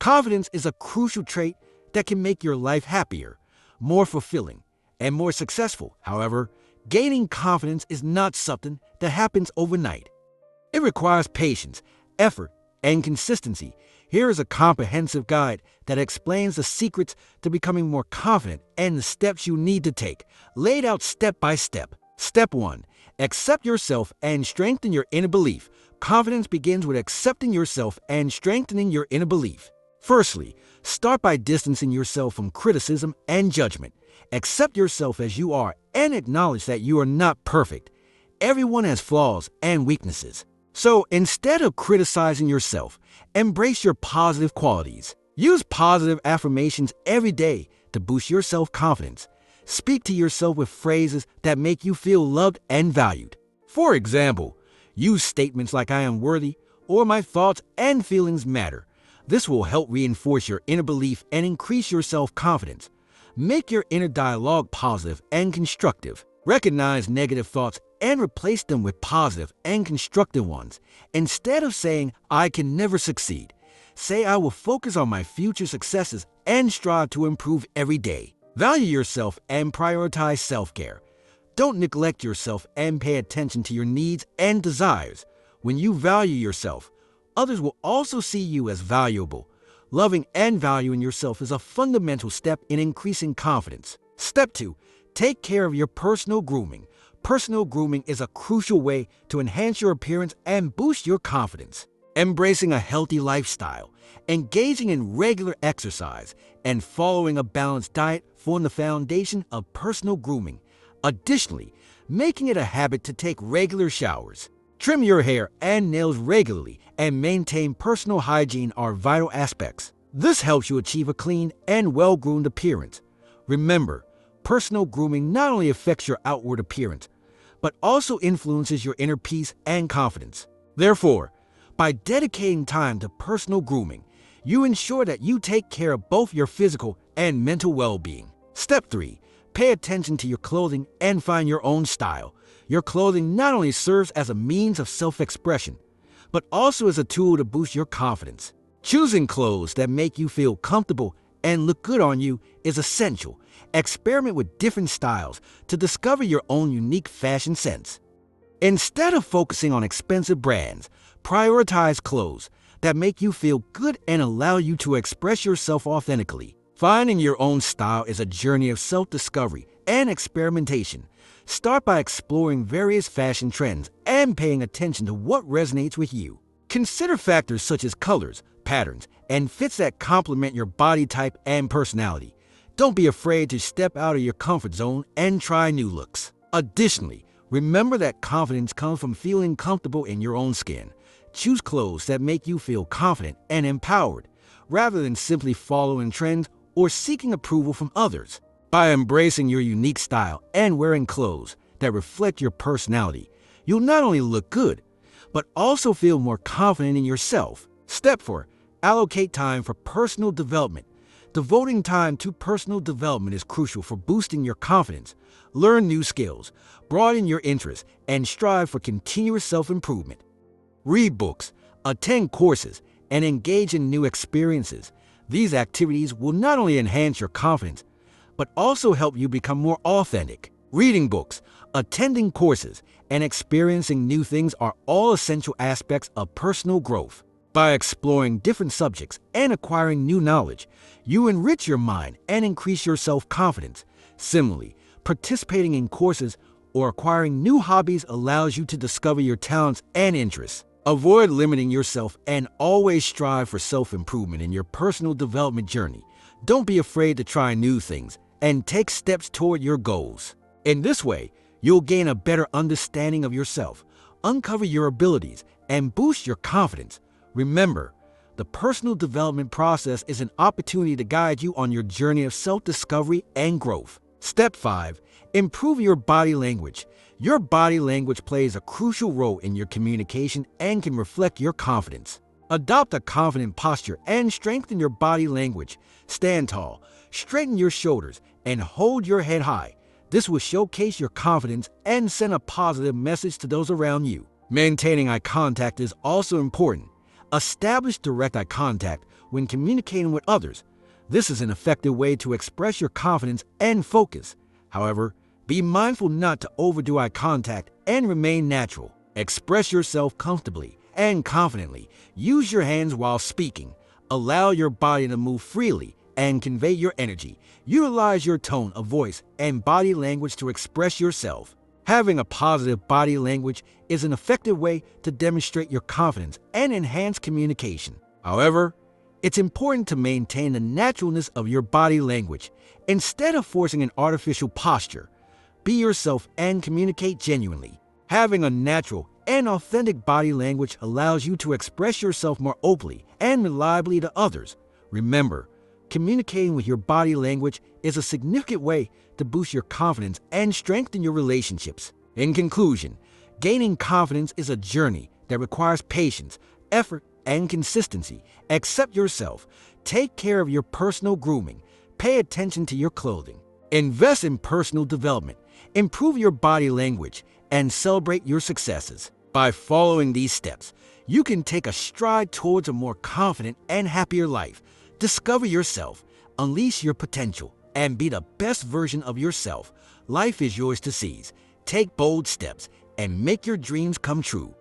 Confidence is a crucial trait that can make your life happier, more fulfilling, and more successful. However, gaining confidence is not something that happens overnight. It requires patience, effort, and consistency. Here is a comprehensive guide that explains the secrets to becoming more confident and the steps you need to take, laid out step by step. Step 1. Accept yourself and strengthen your inner belief. Confidence begins with accepting yourself and strengthening your inner belief. Firstly, start by distancing yourself from criticism and judgment. Accept yourself as you are and acknowledge that you are not perfect. Everyone has flaws and weaknesses. So instead of criticizing yourself, embrace your positive qualities. Use positive affirmations every day to boost your self-confidence. Speak to yourself with phrases that make you feel loved and valued. For example, use statements like "I am worthy" or "my thoughts and feelings matter." This will help reinforce your inner belief and increase your self-confidence. Make your inner dialogue positive and constructive. Recognize negative thoughts and replace them with positive and constructive ones. Instead of saying, "I can never succeed," say, "I will focus on my future successes and strive to improve every day." Value yourself and prioritize self-care. Don't neglect yourself and pay attention to your needs and desires. When you value yourself, others will also see you as valuable. Loving and valuing yourself is a fundamental step in increasing confidence. Step 2. Take care of your personal grooming. Personal grooming is a crucial way to enhance your appearance and boost your confidence. Embracing a healthy lifestyle, engaging in regular exercise, and following a balanced diet form the foundation of personal grooming. Additionally, making it a habit to take regular showers, trim your hair and nails regularly, and maintain personal hygiene are vital aspects. This helps you achieve a clean and well-groomed appearance. Remember, personal grooming not only affects your outward appearance, but also influences your inner peace and confidence. Therefore, by dedicating time to personal grooming, you ensure that you take care of both your physical and mental well-being. Step 3. Pay attention to your clothing and find your own style. Your clothing not only serves as a means of self-expression, but also as a tool to boost your confidence. Choosing clothes that make you feel comfortable and look good on you is essential. Experiment with different styles to discover your own unique fashion sense. Instead of focusing on expensive brands, prioritize clothes that make you feel good and allow you to express yourself authentically. Finding your own style is a journey of self-discovery and experimentation. Start by exploring various fashion trends and paying attention to what resonates with you. Consider factors such as colors, patterns, and fits that complement your body type and personality. Don't be afraid to step out of your comfort zone and try new looks. Additionally, remember that confidence comes from feeling comfortable in your own skin. Choose clothes that make you feel confident and empowered, rather than simply following trends or seeking approval from others. By embracing your unique style and wearing clothes that reflect your personality, you'll not only look good, but also feel more confident in yourself. Step 4. Allocate time for personal development. Devoting time to personal development is crucial for boosting your confidence. Learn new skills, broaden your interests, and strive for continuous self-improvement. Read books, attend courses, and engage in new experiences. These activities will not only enhance your confidence, but also help you become more authentic. Reading books, attending courses, and experiencing new things are all essential aspects of personal growth. By exploring different subjects and acquiring new knowledge, you enrich your mind and increase your self-confidence. Similarly, participating in courses or acquiring new hobbies allows you to discover your talents and interests. Avoid limiting yourself and always strive for self-improvement in your personal development journey. Don't be afraid to try new things and take steps toward your goals. In this way, you'll gain a better understanding of yourself, uncover your abilities, and boost your confidence. Remember, the personal development process is an opportunity to guide you on your journey of self-discovery and growth. Step 5. Improve your body language. Your body language plays a crucial role in your communication and can reflect your confidence. Adopt a confident posture and strengthen your body language. Stand tall, straighten your shoulders, and hold your head high. This will showcase your confidence and send a positive message to those around you. Maintaining eye contact is also important. Establish direct eye contact when communicating with others. This is an effective way to express your confidence and focus. However, be mindful not to overdo eye contact and remain natural. Express yourself comfortably and confidently. Use your hands while speaking. Allow your body to move freely and convey your energy. Utilize your tone of voice and body language to express yourself. Having a positive body language is an effective way to demonstrate your confidence and enhance communication. However, it's important to maintain the naturalness of your body language. Instead of forcing an artificial posture, be yourself and communicate genuinely. Having a natural and authentic body language allows you to express yourself more openly and reliably to others. Remember, communicating with your body language is a significant way to boost your confidence and strengthen your relationships. In conclusion, gaining confidence is a journey that requires patience, effort, and consistency. Accept yourself. Take care of your personal grooming. Pay attention to your clothing. Invest in personal development. Improve your body language and celebrate your successes. By following these steps, you can take a stride towards a more confident and happier life. Discover yourself, unleash your potential, and be the best version of yourself. Life is yours to seize. Take bold steps and make your dreams come true.